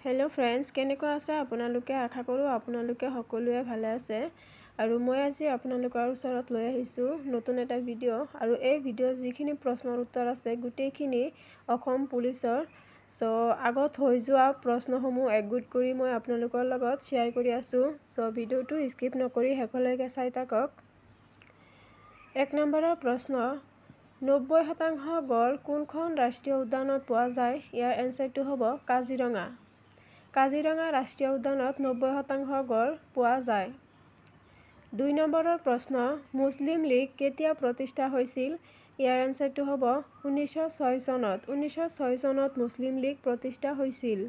Hello friends, केनेको आछे आपनालोके आशा करूँ आपनालोके सकलोए भाले आछे आरु मैं आज आपनालोकर ओचरत লৈ আহিছো नतुन एटा भिडिओ आरु ए भिडिओ जिखिनि प्रश्नर उत्तर आछे गुटेइखिनि अखम पुलिसर सो आगत হৈ যোৱা प्रश्नসমূह एकगोट কৰি মই आपनालोকৰ লগত शेयर কৰি আছো। सो भिडिओটো स्किप नकৰি হেকলৈকে চাই থাকক। 1 নম্বৰৰ প্ৰশ্ন 90% গড় কোনখন ৰাষ্ট্ৰীয় উদ্যানত পোৱা যায়? ইয়াৰ এনসাৰটো হ'ব কাজিৰঙা। কাজিৰঙা ৰাষ্ট্ৰীয় উদ্যানত 90% গড় পোৱা যায়। 2 নম্বৰৰ প্ৰশ্ন মুছলিম লীগ কেতিয়া প্ৰতিষ্ঠা হৈছিল? ইয়াৰ এনসাৰটো হ'ব 1906 চনত। 1906 চনত মুছলিম লীগ প্ৰতিষ্ঠা হৈছিল।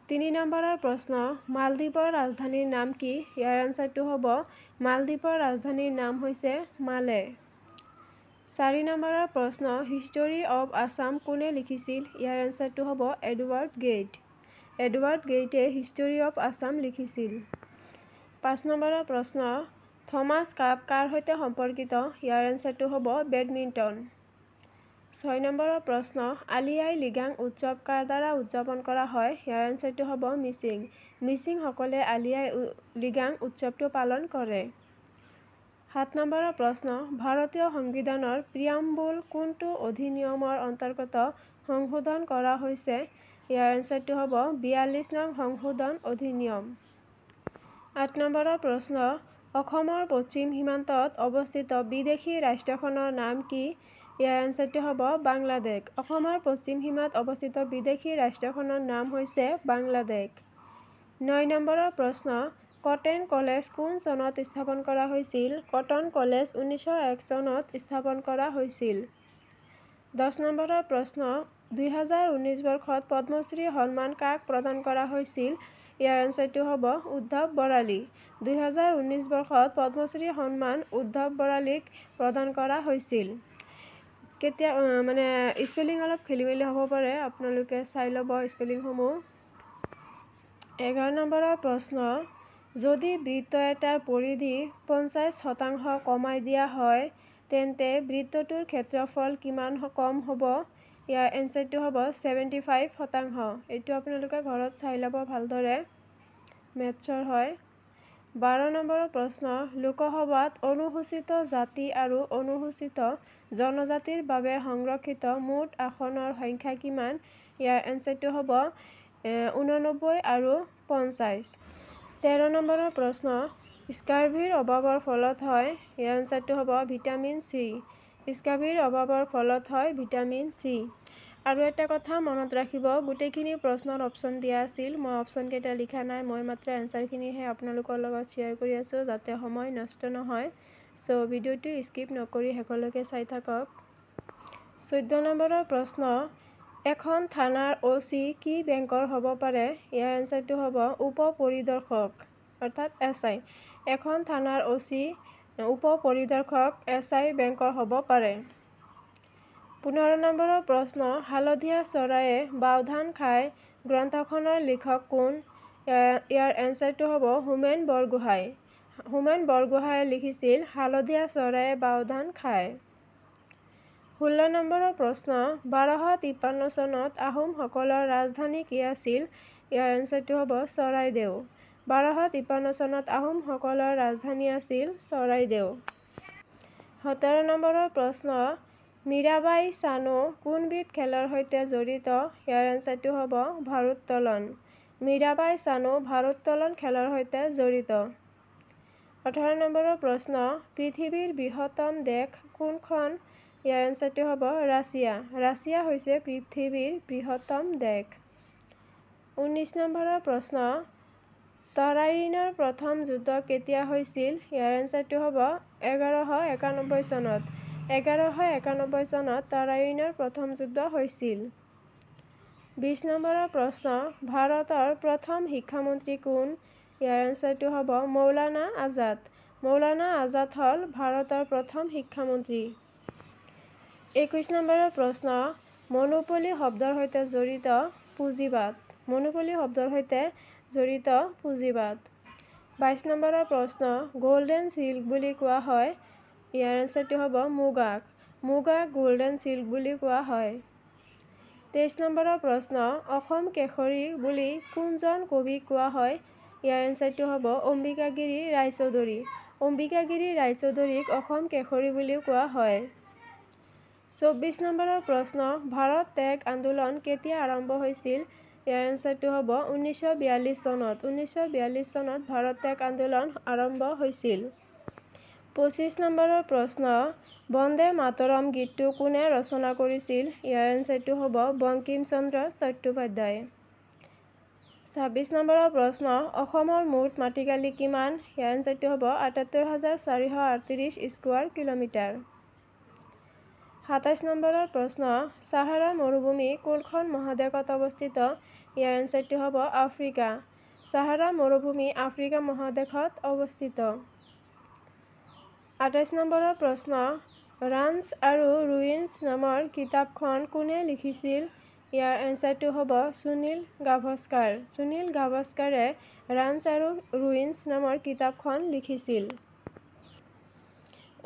3 নম্বৰৰ প্ৰশ্ন মালদ্বীপৰ ৰাজধানীৰ নাম কি? ইয়াৰ এনসাৰটো হ'ব মালদ্বীপৰ ৰাজধানীৰ নাম হৈছে মালে। 4 নম্বৰৰ প্ৰশ্ন হিষ্টৰী অফ আছাম কোনে লিখিছিল? ইয়াৰ এনসাৰটো হ'ব এডৱাৰ্ড গেইট। এডৱাৰ্ড গেইটে হিষ্টৰী অফ আছাম লিখিছিল। 5 নম্বৰৰ প্ৰশ্ন থমাছ কাপ কাৰ সৈতে সম্পৰ্কিত? ইয়াৰ এনসাৰটো হ'ব বেডমিণ্টন। 6 নম্বৰৰ প্ৰশ্ন আলি আই লিগাং উৎসৱ কাৰ দ্বাৰা উদযাপন কৰা হয়? ইয়াৰ এনসাৰটো হ'ব মিচিং। মিচিংসকলে আলি আই লিগাং উৎসৱটো পালন কৰে। 7 নম্বৰৰ প্ৰশ্ন ভাৰতীয় সংবিধানৰ প্ৰিয়াম্বুল কোনটো অধিনিয়মৰ অন্তৰ্গত সংশোধন কৰা হৈছে? ইয়াৰ এনসাৰটো হ'ব 42 নং সংশোধন অধিনিয়ম। 8 নম্বৰৰ প্ৰশ্ন অসমৰ পশ্চিম সীমান্তত অৱস্থিত বিদেশী ৰাষ্ট্ৰখনৰ নাম কি? ইয়াৰ এনসাৰটো হ'ব বাংলাদেশ। অসমৰ পশ্চিম সীমাত অৱস্থিত বিদেশী ৰাষ্ট্ৰখনৰ নাম হৈছে বাংলাদেশ। 9 নম্বৰৰ প্ৰশ্ন কটন কলেজ কোন চনত স্থাপন কৰা হৈছিল? কটন কলেজ 1901 চনত স্থাপন কৰা হৈছিল। 10 নম্বৰৰ প্ৰশ্ন 2019 বৰ্ষত পদ্মশ্ৰী সন্মান কাক প্ৰদান কৰা হৈছিল? ইয়াৰ এনসাৰটো হ'ব উদ্ধৱ বৰালী। 2019 বৰ্ষত পদ্মশ্ৰী সন্মান উদ্ধৱ বৰালীক প্ৰদান কৰা হৈছিল। কেতিয়া স্পেলিং অলপ খেলিমেলি হ'ব পাৰে, আপোনালোকে চাই ল'ব স্পেলিংসমূহ। 11 নম্বৰৰ প্ৰশ্ন যদি বৃত্ত এটাৰ পৰিধি 50% কমাই দিয়া হয় তেন্তে বৃত্তটোৰ ক্ষেত্ৰফল কিমান কম হ'ব? ইয়াৰ এনসাৰটো হ'ব 75%। এইটো আপোনালোকে ঘৰত চাই ল'ব ভালদৰে, মেথছৰ হয়। 12 নম্বৰৰ প্ৰশ্ন লোকসভাত অনুসূচিত জাতি আৰু অনুসূচিত জনজাতিৰ বাবে সংৰক্ষিত মুঠ আসনৰ সংখ্যা কিমান? ইয়াৰ এনসাৰটো হ'ব 89 আৰু 50। 13 নম্বৰৰ প্ৰশ্ন স্কাৰ্ভিৰ অভাৱৰ ফলত হয়? ইয়াৰ এনসাৰটো হ'ব ভিটামিন চি। স্কাৰ্ভিৰ অভাৱৰ ফলত হয় ভিটামিন চি। আৰু এটা কথা মনত ৰাখিব গোটেইখিনি প্ৰশ্নৰ অপশ্যন দিয়া আছিল, মই অপশ্যন কেইটা লিখা নাই, মই মাত্ৰ এনসাৰখিনিহে আপোনালোকৰ লগত শ্বেয়াৰ কৰি আছোঁ যাতে সময় নষ্ট নহয়। সো ভিডিঅ'টো স্কিপ নকৰি শেষলৈকে চাই থাকক। 14 নম্বৰৰ প্ৰশ্ন এখন থানাৰ OC কি বেংকৰ হ'ব পাৰে? ইয়াৰ এনসাৰটো হ'ব উপ পৰিদৰ্শক অৰ্থাৎ SI। এখন থানাৰ OC উপ পৰিদৰ্শক SI বেংকৰ হ'ব পাৰে। 15 নম্বৰৰ প্ৰশ্ন হালধীয়া চৰায়ে বাওধান খায় গ্ৰন্থখনৰ লিখক কোন? ইয়াৰ এনসাৰটো হ'ব হোমেন বৰগোহাঁই। হোমেন বৰগোহাঁয়ে লিখিছিল হালধীয়া চৰায়ে বাওধান খায়। 16 নম্বৰৰ প্ৰশ্ন 1253 চনত আহোমসকলৰ ৰাজধানী কি আছিল? ইয়াৰ এনসাৰটো হ'ব চৰাইদেউ। 1253 চনত আহোমসকলৰ ৰাজধানী আছিল চৰাইদেউ। 17 নম্বৰৰ প্ৰশ্ন মীৰাবাই চানু কোনবিধ খেলৰ সৈতে জড়িত? ইয়াৰ এনসাৰটো হ'ব ভাৰোত্তোলন। মীৰাবাই চানু ভাৰোত্তোলন খেলৰ সৈতে জড়িত। 18 নম্বৰৰ প্ৰশ্ন পৃথিৱীৰ বৃহত্তম দেশ কোনখন? ইয়াৰ এনসাৰটো হ'ব ৰাছিয়া। ৰাছিয়া হৈছে পৃথিৱীৰ বৃহত্তম দেশ। 19 নম্বৰৰ প্ৰশ্ন তৰাইনৰ প্ৰথম যুদ্ধ কেতিয়া হৈছিল? ইয়াৰ এনসাৰটো হ'ব 1191 চনত। 1191 চনত তৰাইনৰ প্ৰথম যুদ্ধ হৈছিল। 20 নম্বৰৰ প্ৰশ্ন ভাৰতৰ প্ৰথম শিক্ষামন্ত্ৰী কোন? ইয়াৰ এনসাৰটো হ'ব মৌলানা আজাদ। মৌলানা আজাদ হ'ল ভাৰতৰ প্ৰথম শিক্ষামন্ত্ৰী। 21 নম্বৰৰ প্ৰশ্ন মনোপলি শব্দৰ সৈতে জড়িত পুঁজিবাদ। মনোপলি শব্দৰ সৈতে জড়িত পুঁজিবাদ। 22 নম্বৰৰ প্ৰশ্ন গোল্ডেন চিল্ক বুলি কোৱা হয়? ইয়াৰ এনসাৰটো হ'ব মুগাক। মুগাক গোল্ডেন চিল্ক বুলি কোৱা হয়। 23 নম্বৰৰ প্ৰশ্ন অসম কেশৰী বুলি কোনজন কবিক কোৱা হয় ইয়াৰ এনচাৰটো হ'ব অম্বিকাগিৰি ৰায়চৌধুৰী অম্বিকাগিৰি ৰায়চৌধুৰীক অসম কেশৰী বুলিও কোৱা হয় 24 নম্বৰৰ প্ৰশ্ন ভাৰত ত্যাগ আন্দোলন কেতিয়া আৰম্ভ হৈছিল ইয়াৰ এনচাৰটো হ'ব 1942 চনত 1942 চনত ভাৰত ত্যাগ আন্দোলন আৰম্ভ হৈছিল 25 নম্বৰৰ প্ৰশ্ন বন্দে মাতৰম গীতটো কোনে ৰচনা কৰিছিল ইয়াৰ এনচাৰটো হ'ব বংকিম চন্দ্ৰ চট্টোপাধ্যায় 26 নম্বৰৰ প্ৰশ্ন অসমৰ মুঠ মাটিকালি কিমান ইয়াৰ এনচাৰটো হ'ব ৭৮,৪৩৮ স্কোৱাৰ কিলোমিটাৰ 27 নম্বৰৰ প্ৰশ্ন সাহাৰা মৰুভূমি কোনখন মহাদেশত অৱস্থিত ইয়াৰ এনচাৰটো হ'ব আফ্ৰিকা সাহাৰা মৰুভূমি আফ্ৰিকা মহাদেশত অৱস্থিত 28 নম্বৰৰ প্ৰশ্ন ৰাঞ্চ আৰু ৰুইন্স নামৰ কিতাপখন কোনে লিখিছিল ইয়াৰ এনচাৰটো হ'ব সুনীল গাভাস্কাৰে ৰাঞ্চ আৰু ৰুইন্স নামৰ কিতাপখন লিখিছিল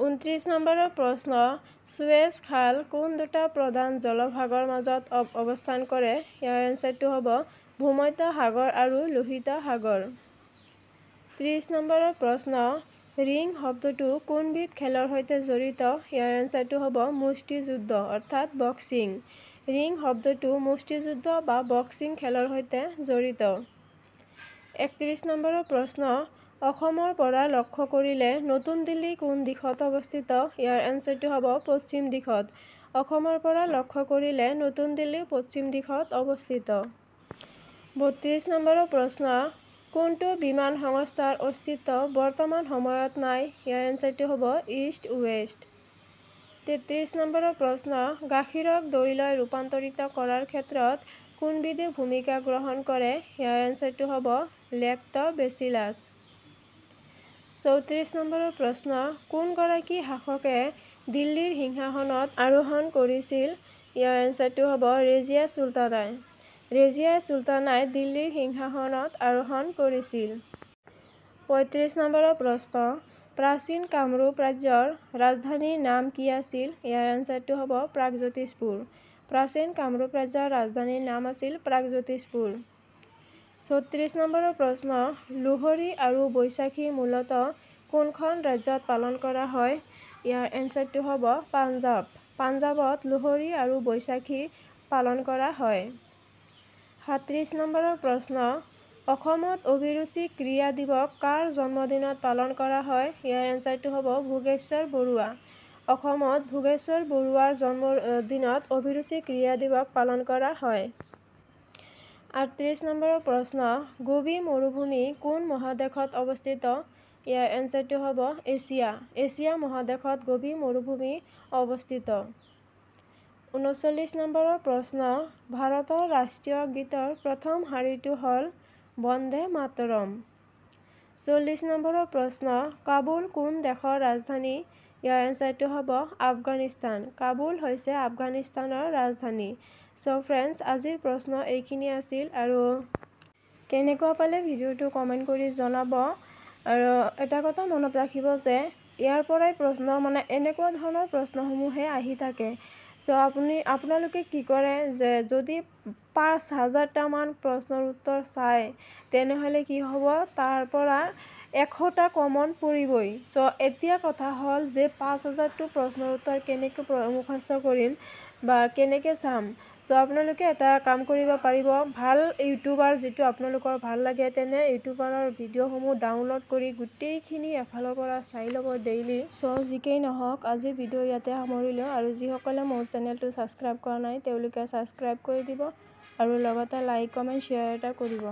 29 নম্বৰৰ প্ৰশ্ন সুৱেজ খাল কোন দুটা প্ৰধান জলভাগৰ মাজত অৱস্থান কৰে ইয়াৰ এনচাৰটো হ'ব ভূমধ্য সাগৰ আৰু লোহিত সাগৰ 30 নম্বৰৰ প্ৰশ্ন ৰিং শব্দটো কোনবিধ খেলৰ সৈতে জড়িত ইয়াৰ এনচাৰটো হ'ব মুষ্টিযুদ্ধ অৰ্থাৎ বক্সিং ৰিং শব্দটো মুষ্টিযুদ্ধ বা বক্সিং খেলৰ সৈতে জড়িত 31 নম্বৰৰ প্ৰশ্ন অসমৰ পৰা লক্ষ্য কৰিলে নতুন দিল্লী কোন দিশত অৱস্থিত ইয়াৰ এনচাৰটো হ'ব পশ্চিম দিশত অসমৰ পৰা লক্ষ্য কৰিলে নতুন দিল্লী পশ্চিম দিশত অৱস্থিত 32 নম্বৰৰ প্ৰশ্ন কোনটো বিমান সংস্থাৰ অস্তিত্ব বৰ্তমান সময়ত নাই ইয়াৰ এনচাৰটো হ'ব ইষ্ট ৱেষ্ট 33 নম্বৰৰ প্ৰশ্ন গাখীৰক দৈলৈ ৰূপান্তৰিত কৰাৰ ক্ষেত্ৰত কোনবিধে ভূমিকা গ্ৰহণ কৰে ইয়াৰ এনচাৰটো হ'ব লেক্ট'বেচিলাছ 34 নম্বৰৰ প্ৰশ্ন কোনগৰাকী শাসকে দিল্লীৰ সিংহাসনত আৰোহণ কৰিছিল ইয়াৰ এনচাৰটো হ'ব ৰেজিয়া চুলতানাই দিল্লীৰ সিংহাসনত আৰোহণ কৰিছিল 35 নম্বৰৰ প্ৰশ্ন প্ৰাচীন কামৰূপ ৰাজ্যৰ ৰাজধানীৰ নাম কি আছিল ইয়াৰ এনচাৰটো হ'ব প্ৰাগজ্যোতিষপুৰ প্ৰাচীন কামৰূপ ৰাজ্যৰ ৰাজধানীৰ নাম আছিল প্ৰাগজ্যোতিষপুৰ 36 নম্বৰৰ প্ৰশ্ন লোহৰী আৰু বৈশাখী মূলতঃ কোনখন ৰাজ্যত পালন কৰা হয় ইয়াৰ এনচাৰটো হ'ব পাঞ্জাৱত লোহৰী আৰু বৈশাখী পালন কৰা হয় 37 নম্বৰৰ প্ৰশ্ন অসমত অভিৰুচি ক্ৰীড়া দিৱস কাৰ জন্মদিনত পালন কৰা হয় ইয়াৰ এনচাৰটো হ'ব ভোগেশ্বৰ বৰুৱা অসমত ভোগেশ্বৰ বৰুৱাৰ জন্মদিনত অভিৰুচি ক্ৰীড়া দিৱস পালন কৰা হয় 38 নম্বৰৰ প্ৰশ্ন গোবি মৰুভূমি কোন মহাদেশত অৱস্থিত ইয়াৰ এনচাৰটো হ'ব এছিয়া মহাদেশত গোবি মৰুভূমি অৱস্থিত 39 নম্বৰৰ প্ৰশ্ন ভাৰতৰ ৰাষ্ট্ৰীয় গীতৰ প্ৰথম শাৰীটো হ'ল বন্দে মাতৰম 40 নম্বৰৰ প্ৰশ্ন কাবুল কোন দেশৰ ৰাজধানী ইয়াৰ এনচাৰটো হ'ব আফগানিস্তান কাবুল হৈছে আফগানিস্তানৰ ৰাজধানী সো ফ্ৰেণ্ডছ আজিৰ প্ৰশ্ন এইখিনি আছিল আৰু কেনেকুৱা পালে ভিডিঅ'টো কমেণ্ট কৰি জনাব আৰু এটা কথা মনত ৰাখিব যে ইয়াৰ পৰাই প্ৰশ্ন এনেকুৱা ধৰণৰ প্ৰশ্নসমূহে আহি থাকে সো আপোনালোকে কি কৰে যে যদি ৫,০০০টামান প্ৰশ্নৰ উত্তৰ চায় তেনেহ'লে কি হ'ব তাৰ পৰা ১০০টা কমন পৰিবই সো এতিয়া কথা হ'ল যে ৫,০০০টো প্ৰশ্নৰ উত্তৰ কেনেকৈ মুখস্থ কৰিম বা কেনেকৈ চাম সো আপোনালোকে এটা কাম কৰিব পাৰিব ভাল ইউটিউবাৰ যিটো আপোনালোকৰ ভাল লাগে তেনে ইউটিউবাৰৰ ভিডিঅ'সমূহ ডাউনলোড কৰি গোটেইখিনি এফালৰ পৰা চাই ল'ব ডেইলি সো যিকেই নহওক আজিৰ ভিডিঅ' ইয়াতে সামৰিলোঁ আৰু যিসকলে মোৰ চেনেলটো ছাবস্ক্ৰাইব কৰা নাই তেওঁলোকে ছাবস্ক্ৰাইব কৰি দিব আৰু লগতে লাইক কমেণ্ট শ্বেয়াৰ এটা কৰিব